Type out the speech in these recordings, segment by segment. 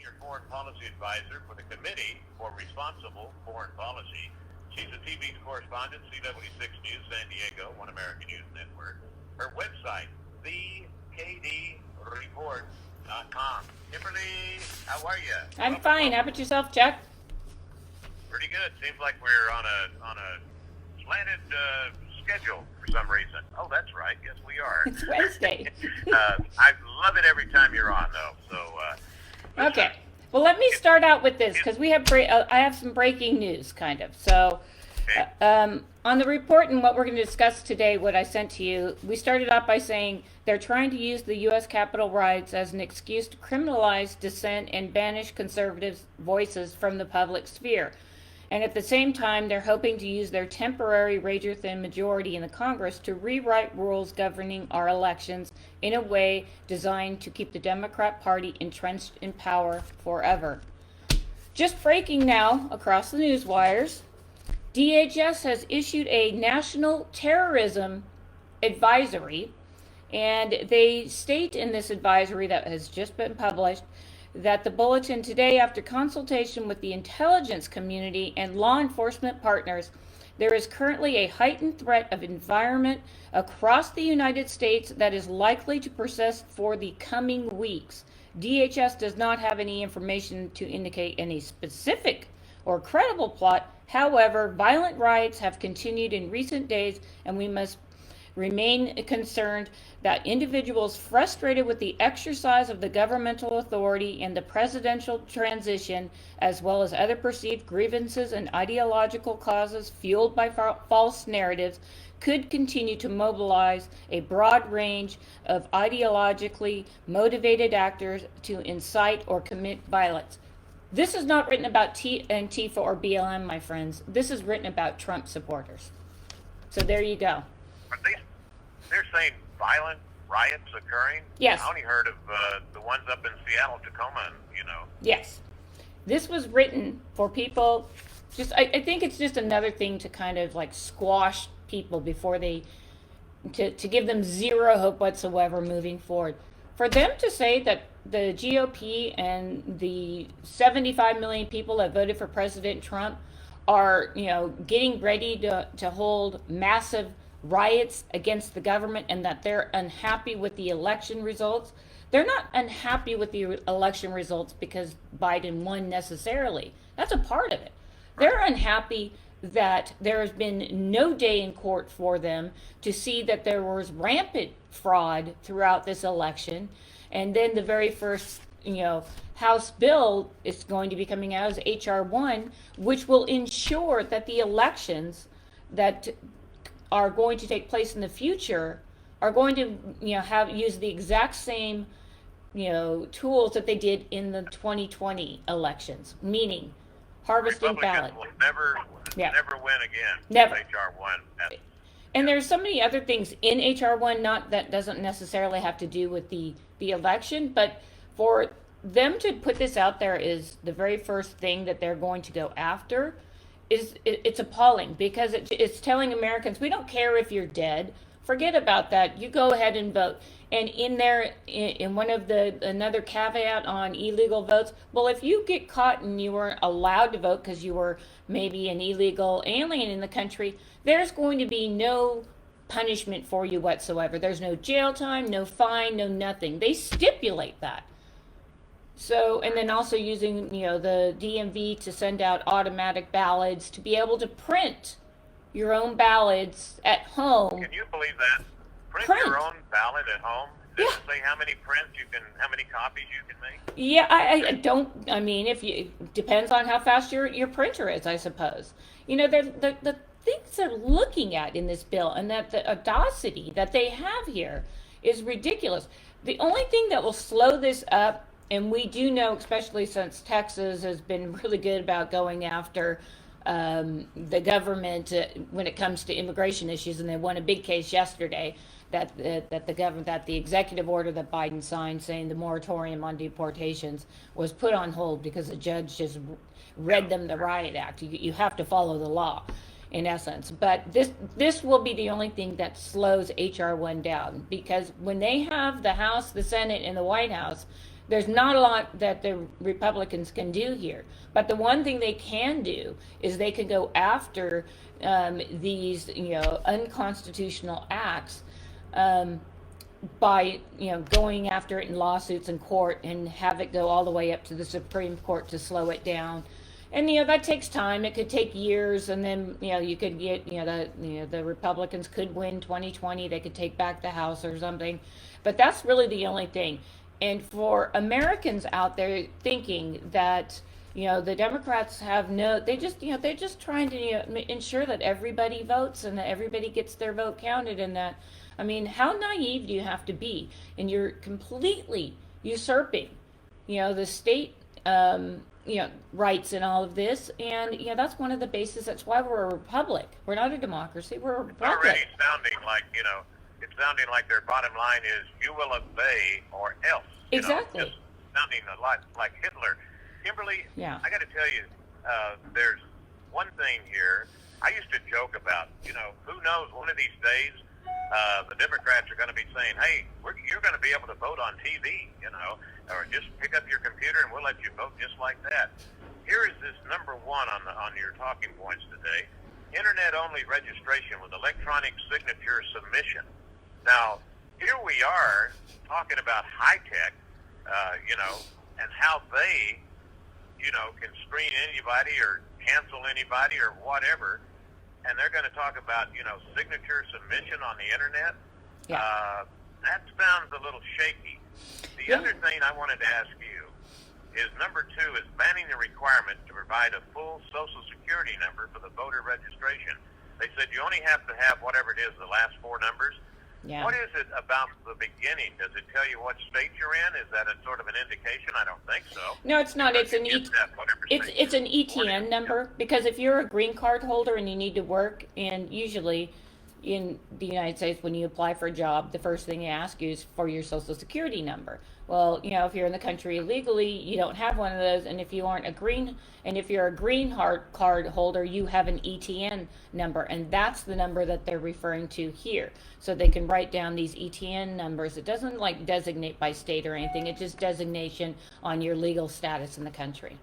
Senior Foreign Policy Advisor for the Committee for Responsible Foreign Policy. She's a TV correspondent, CW6 News San Diego, One American News Network. Her website, thekdreport.com. Kimberly, how are you? I'm fine. How about yourself, Chuck? Pretty good. Seems like we're on a slanted schedule for some reason. Oh, that's right. Yes, we are. It's Wednesday. I love it every time you're on, though. So. Okay. Well, let me start out with this because we have I have some breaking news, kind of. So, on the report and what we're going to discuss today, what I sent to you, we started out by saying they're trying to use the U.S. Capitol riots as an excuse to criminalize dissent and banish conservative voices from the public sphere. And at the same time, they're hoping to use their temporary razor-thin majority in the Congress to rewrite rules governing our elections in a way designed to keep the Democrat Party entrenched in power forever. Just breaking now across the news wires, DHS has issued a national terrorism advisory, and they state in this advisory that has just been published that the bulletin today, after consultation with the intelligence community and law enforcement partners, there is currently a heightened threat of environment across the United States that is likely to persist for the coming weeks. DHS does not have any information to indicate any specific or credible plot. However, violent riots have continued in recent days, and we must remain concerned that individuals frustrated with the exercise of the governmental authority and the presidential transition, as well as other perceived grievances and ideological causes fueled by false narratives, could continue to mobilize a broad range of ideologically motivated actors to incite or commit violence. This is not written about Antifa or BLM, my friends. This is written about Trump supporters. So there you go. They're saying violent riots occurring? Yes. I only heard of the ones up in Seattle, Tacoma, Yes. This was written for people, I think it's just another thing to kind of like squash people before to give them zero hope whatsoever moving forward. For them to say that the GOP and the 75 million people that voted for President Trump are, getting ready to hold massive riots against the government and that they're unhappy with the election results. They're not unhappy with the election results because Biden won necessarily. That's a part of it. They're unhappy that there has been no day in court for them to see that there was rampant fraud throughout this election. And then the very first, House bill is going to be coming out as H.R. 1, which will ensure that the elections that are going to take place in the future are going to use the exact same tools that they did in the 2020 elections, meaning harvesting ballots. Will never win again. Never. HR 1. And there's so many other things in HR 1 that doesn't necessarily have to do with the election, but for them to put this out there is the very first thing that they're going to go after. It's appalling because it's telling Americans, we don't care if you're dead. Forget about that. You go ahead and vote. And in there, in one of another caveat on illegal votes, well, if you get caught and you weren't allowed to vote because you were maybe an illegal alien in the country, there's going to be no punishment for you whatsoever. There's no jail time, no fine, no nothing. They stipulate that. So, and then also using, the DMV to send out automatic ballots, to be able to print your own ballots at home. Can you believe that? Print your own ballot at home? Does it say how many how many copies you can make? Yeah, I mean, depends on how fast your printer is, I suppose. The things they're looking at in this bill and that the audacity that they have here is ridiculous. The only thing that will slow this up, and we do know, especially since Texas has been really good about going after the government when it comes to immigration issues, and they won a big case yesterday that the executive order that Biden signed saying the moratorium on deportations was put on hold because the judge just read them the Riot Act. You have to follow the law, in essence. But this will be the only thing that slows HR 1 down, because when they have the House, the Senate, and the White House, there's not a lot that the Republicans can do here. But the one thing they can do is they can go after these, unconstitutional acts by, going after it in lawsuits in court and have it go all the way up to the Supreme Court to slow it down. And that takes time. It could take years, and then you could get the Republicans could win 2020. They could take back the House or something, but that's really the only thing. And for Americans out there thinking that the Democrats have they're just trying to ensure that everybody votes and that everybody gets their vote counted, and that, I mean, how naive do you have to be? And you're completely usurping the state rights in all of this, and that's one of the bases. That's why we're a republic. We're not a democracy. We're a republic. It's already sounding like it's sounding like their bottom line is you will obey or else. Exactly. Just sounding a lot like Hitler. Kimberly, Yeah. I got to tell you, there's one thing here. I used to joke about, who knows, one of these days, the Democrats are going to be saying, hey, you're going to be able to vote on TV, or just pick up your computer and we'll let you vote just like that. Here is this number one on your talking points today: Internet-only registration with electronic signature submission. Now, here we are talking about high-tech, and how they, can screen anybody or cancel anybody or whatever, and they're going to talk about, signature submission on the Internet. Yeah. That sounds a little shaky. The other thing I wanted to ask you is number 2 is banning the requirement to provide a full Social Security number for the voter registration. They said you only have to have whatever it is, the last 4 numbers. Yeah. What is it about the beginning? Does it tell you what state you're in? Is that a sort of an indication? I don't think so. No, it's not. It's an it's an ETN number, because if you're a green card holder and you need to work, and usually in the United States when you apply for a job, the first thing they ask you is for your Social Security number. Well, if you're in the country illegally, you don't have one of those, and if you're a green card holder, you have an ETN number, and that's the number that they're referring to here. So they can write down these ETN numbers. It doesn't designate by state or anything. It's just designation on your legal status in the country.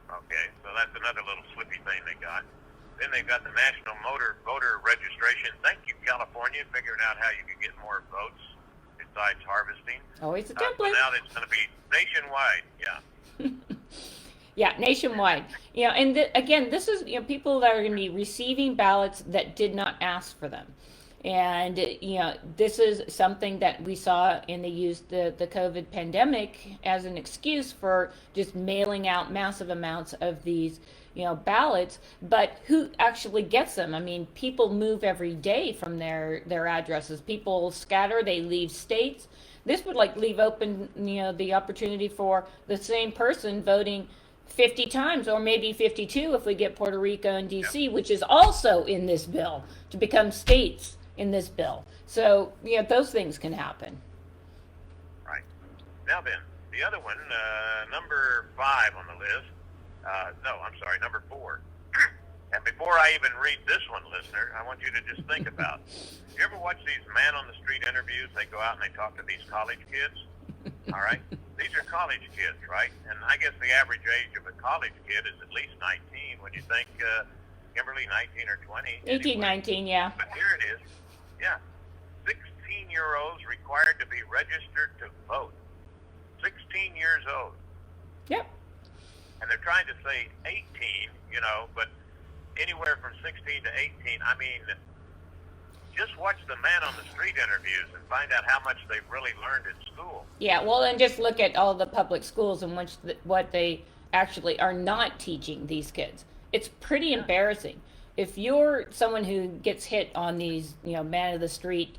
Okay, so that's another little slippy thing they got. Then they've got the National Voter Registration. Thank you, California, figuring out how you can get more votes besides harvesting. Always a So template. now it's going to be nationwide. Yeah. Yeah, nationwide. And again, this is people that are going to be receiving ballots that did not ask for them. And this is something that we saw, and they used the COVID pandemic as an excuse for just mailing out massive amounts of these ballots. But who actually gets them? I mean, people move every day from their addresses. People scatter, they leave states. This would leave open the opportunity for the same person voting 50 times, or maybe 52 if we get Puerto Rico and DC, which is also in this bill, to become states in this bill. So those things can happen. Right. Now then, the other one, number 5 on the list. Number 4. And before I even read this one, listener, I want you to just think about, you ever watch these man on the street interviews? They go out and they talk to these college kids. All right? These are college kids, right? And I guess the average age of a college kid is at least 19. When you think, Kimberly, 19 or 20? 18, anyway. 19, yeah. But here it is. Yeah. 16-year-olds required to be registered to vote. 16 years old. Yep. And they're trying to say 18, but anywhere from 16 to 18. I mean, just watch the man on the street interviews and find out how much they've really learned in school. Yeah, well, and just look at all the public schools in which what they actually are not teaching these kids. It's pretty embarrassing. If you're someone who gets hit on these, man of the street,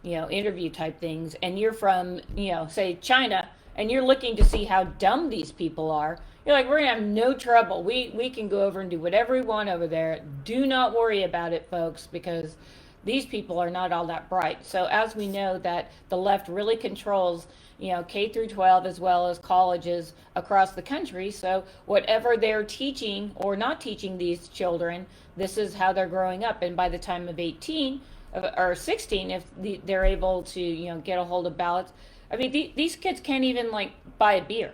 interview type things, and you're from, say China, and you're looking to see how dumb these people are, you're like, we're gonna have no trouble. We can go over and do whatever we want over there. Do not worry about it, folks, because these people are not all that bright. So as we know that the left really controls, K through 12 as well as colleges across the country. So whatever they're teaching or not teaching these children, this is how they're growing up. And by the time of 18, or 16 if they're able to, get a hold of ballots. I mean, these kids can't even like buy a beer.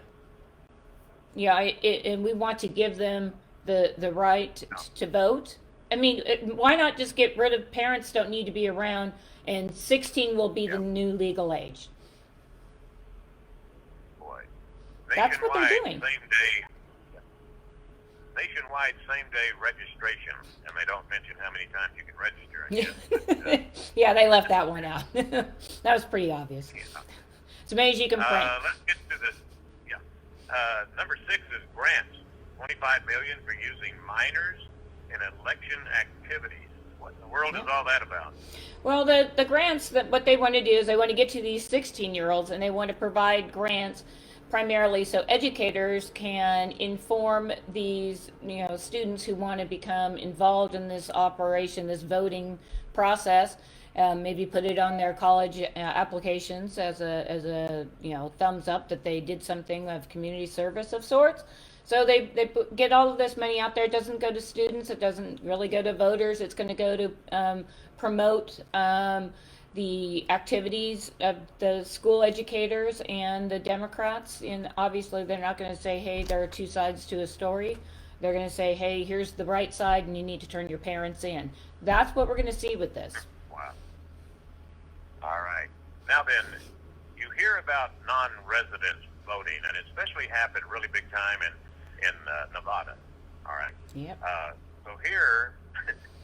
Yeah, and we want to give them the right to vote. I mean, why not just get rid of parents don't need to be around, and 16 will be the new legal age. Boy. That's what they're doing. Nationwide same-day registration, and they don't mention how many times you can register. I guess. Yeah, they left that one out. That was pretty obvious. Yeah. As many as you can print. Let's get to this. Yeah. Number 6 is grants. $25 million for using minors in election activities. What in the world is all that about? Well, the grants, what they want to do is they want to get to these 16-year-olds, and they want to provide grants primarily so educators can inform these students who want to become involved in this operation, this voting process. Maybe put it on their college applications as a thumbs up that they did something of community service of sorts. So they get all of this money out there. It doesn't go to students. It doesn't really go to voters. It's going to go to promote the activities of the school educators and the Democrats. And obviously they're not going to say, hey, there are two sides to a story. They're going to say, hey, here's the right side and you need to turn your parents in. That's what we're going to see with this. Wow. All right. Now then, you hear about non-resident voting, and it especially happened really big time in Nevada. All right. Yep. So here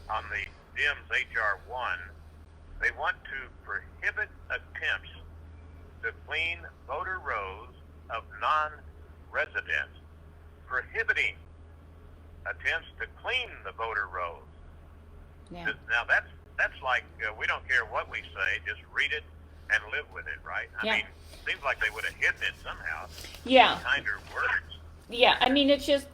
on the Dems H.R. 1, they want to prohibit attempts to clean voter rolls of non-residents. Prohibiting attempts to clean the voter rolls. Yeah. Now that's like we don't care what we say, just read it and live with it, right? I mean, it seems like they would have hidden it somehow. Yeah. Kinder words. Yeah, I mean, it's just,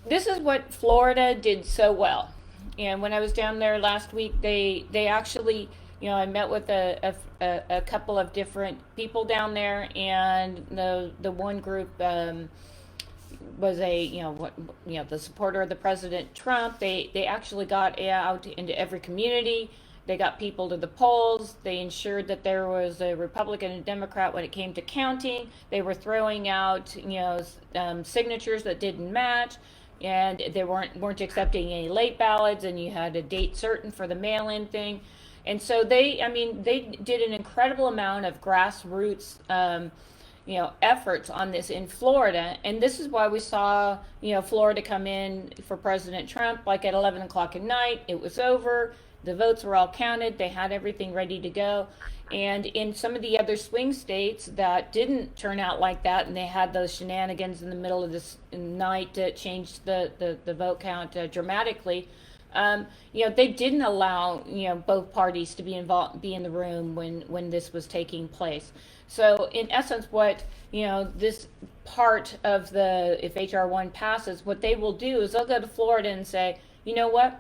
this is what Florida did so well. And when I was down there last week, they actually, I met with a couple of different people down there, and the one group was the supporter of the President Trump. They actually got out into every community. They got people to the polls. They ensured that there was a Republican and Democrat when it came to counting. They were throwing out, signatures that didn't match, and they weren't accepting any late ballots. And you had a date certain for the mail-in thing. And so they did an incredible amount of grassroots, efforts on this in Florida. And this is why we saw, Florida come in for President Trump, like at 11 o'clock at night. It was over. The votes were all counted. They had everything ready to go. And in some of the other swing states that didn't turn out like that, and they had those shenanigans in the middle of this night that changed the vote count dramatically, they didn't allow, both parties to be in the room when this was taking place. So in essence, what, this part of if HR 1 passes, what they will do is they'll go to Florida and say, you know what?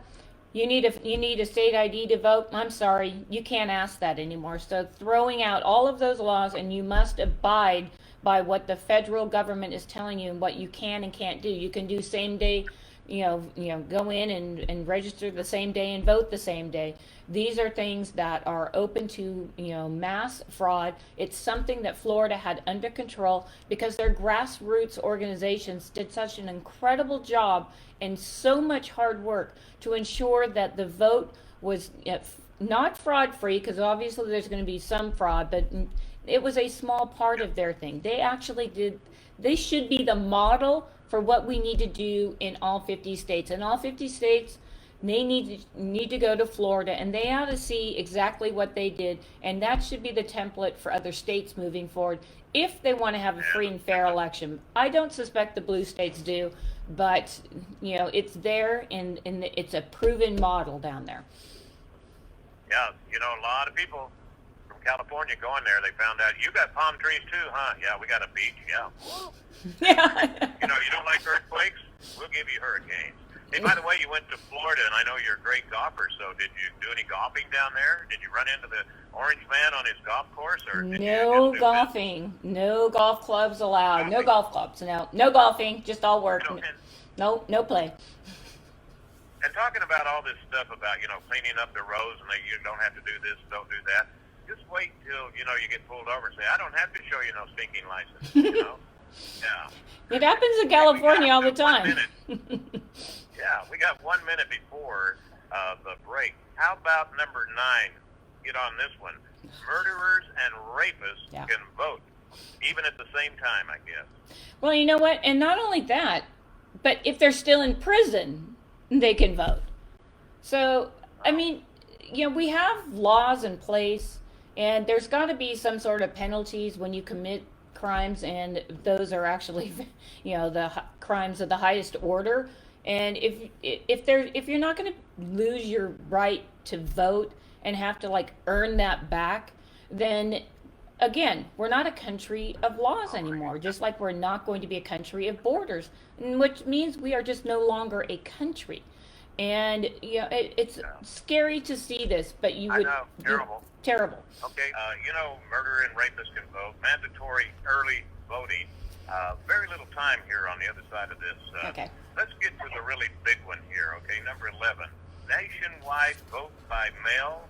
You need a state ID to vote. I'm sorry, you can't ask that anymore. So throwing out all of those laws, and you must abide by what the federal government is telling you and what you can and can't do. You can do same day, go in and register the same day and vote the same day. These are things that are open to, mass fraud. It's something that Florida had under control because their grassroots organizations did such an incredible job and so much hard work to ensure that the vote was not fraud-free, because obviously there's going to be some fraud, but it was a small part of their thing. They should be the model for what we need to do in all 50 states. In all 50 states, they need to go to Florida, and they ought to see exactly what they did, and that should be the template for other states moving forward if they want to have a free and fair election. I don't suspect the blue states do, but it's there, and it's a proven model down there. Yeah, a lot of people from California going there, they found out, you got palm trees too, huh? Yeah, we got a beach, yeah. Yeah. You don't like earthquakes? We'll give you hurricanes. Hey, by the way, you went to Florida, and I know you're a great golfer, so did you do any golfing down there? Did you run into the orange man on his golf course? Or no golfing. No golf clubs allowed. No golf clubs. No golfing. Just all work. No play. And talking about all this stuff about, cleaning up the roads and that you don't have to do this, don't do that. Just wait till, you get pulled over and say, I don't have to show you no stinking license, Yeah. It happens in California all the time. Yeah, we got 1 minute before the break. How about number 9? Get on this one. Murderers and rapists can vote, even at the same time, I guess. Well, you know what? And not only that, but if they're still in prison, they can vote. So, I mean, we have laws in place, and there's got to be some sort of penalties when you commit crimes, and those are actually, the crimes of the highest order. And if you're not going to lose your right to vote and have to earn that back, then again, we're not a country of laws anymore, just like we're not going to be a country of borders, which means we are just no longer a country. And it's scary to see this, but you would... I know, terrible. Okay, murderer and rapists can vote. Mandatory early voting. Very little time here on the other side of this. Okay. Let's get to the really big one here, okay? Number 11. Nationwide vote by mail.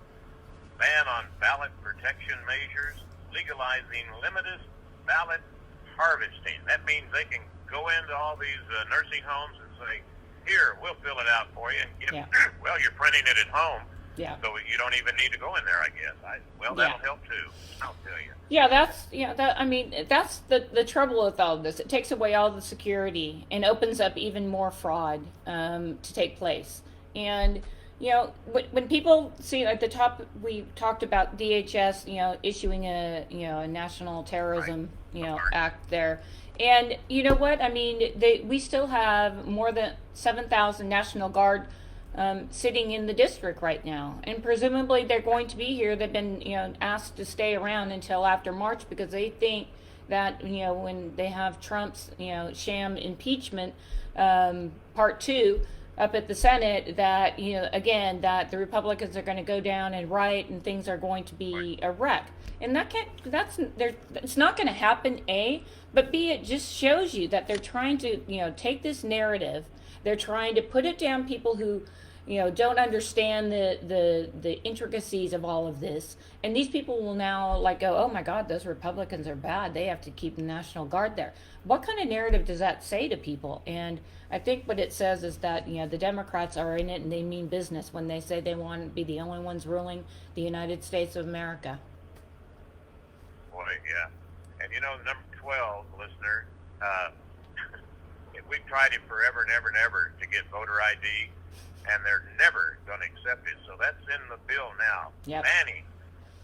Ban on ballot protection measures. Legalizing limited ballot harvesting. That means they can go into all these nursing homes and say, here, we'll fill it out for you. And give, well, you're printing it at home. Yeah. So you don't even need to go in there, I guess. That'll help too. I'll tell you. Yeah, that's the trouble with all of this. It takes away all the security and opens up even more fraud to take place. And when people see at the top, we talked about DHS, issuing a national terrorism, act there. And you know what? I mean, we still have more than 7,000 National Guard sitting in the district right now, and presumably they're going to be here. They've been, asked to stay around until after March because they think that, when they have Trump's, sham impeachment, part 2 up at the Senate, that, again, that the Republicans are going to go down and riot and things are going to be a wreck. And it's not going to happen, A, but B, it just shows you that they're trying to, take this narrative. They're trying to put it down people who, don't understand the intricacies of all of this. And these people will now go, oh my God, those Republicans are bad. They have to keep the National Guard there. What kind of narrative does that say to people? And I think what it says is that, the Democrats are in it and they mean business when they say they want to be the only ones ruling the United States of America. Boy, yeah. And number 12, listener, we've tried it forever and ever and ever to get voter ID, and they're never going to accept it. So that's in the bill now. Yep. Banning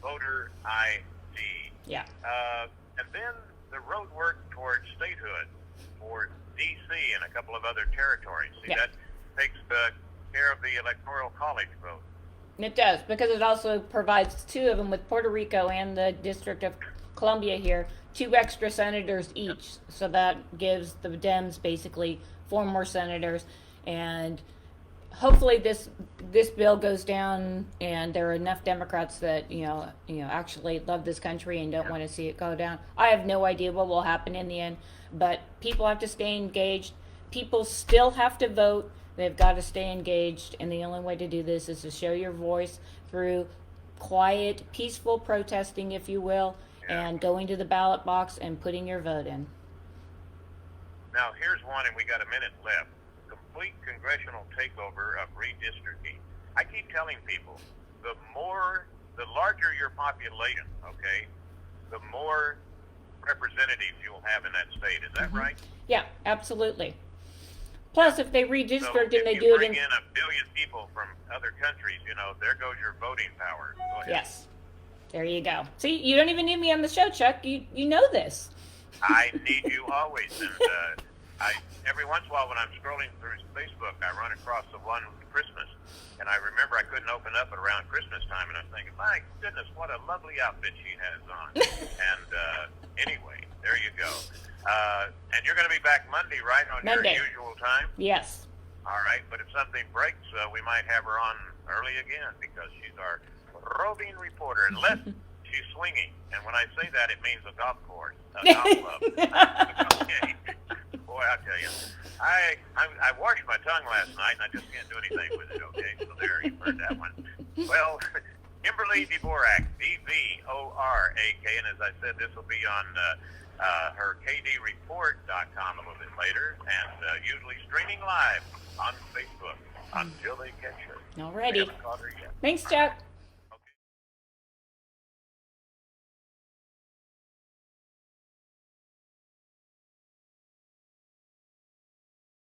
voter ID. Yeah. And then the road work towards statehood for D.C. and a couple of other territories. See, that takes care of the Electoral College vote. It does, because it also provides 2 of them with Puerto Rico and the District of Columbia here, 2 extra senators each. So that gives the Dems basically 4 more senators, and hopefully this bill goes down and there are enough Democrats that actually love this country and don't want to see it go down. I have no idea what will happen in the end, but people have to stay engaged. People still have to vote. They've got to stay engaged, and the only way to do this is to show your voice through quiet, peaceful protesting, if you will, and going to the ballot box and putting your vote in. Now, here's one, and we got a minute left. Complete congressional takeover of redistricting. I keep telling people, the larger your population, okay, the more representatives you'll have in that state. Is that right? Yeah, absolutely. Plus, if they redistrict so and they if do you it bring in 1 billion people from other countries, there goes your voting power. Go ahead. Yes. There you go. See, you don't even need me on the show, Chuck. You know this. I need you always. And every once in a while when I'm scrolling through Facebook, I run across the one with Christmas. And I remember I couldn't open up it around Christmas time. And I'm thinking, my goodness, what a lovely outfit she has on. And anyway, there you go. And you're going to be back Monday, right, on Monday. Your usual time? Yes. All right. But if something breaks, we might have her on early again because she's our roving reporter, unless she's swinging. And when I say that, it means a golf course, a golf club. Okay. Boy, boy, I'll tell you, I washed my tongue last night, and I just can't do anything with it. Okay, so there, you heard that one. Well, Kimberly Dvorak, D-V-O-R-A-K, and as I said, this will be on her KDReport.com a little bit later, and usually streaming live on Facebook until they catch her. Alrighty. They haven't caught her yet. Thanks, Chuck.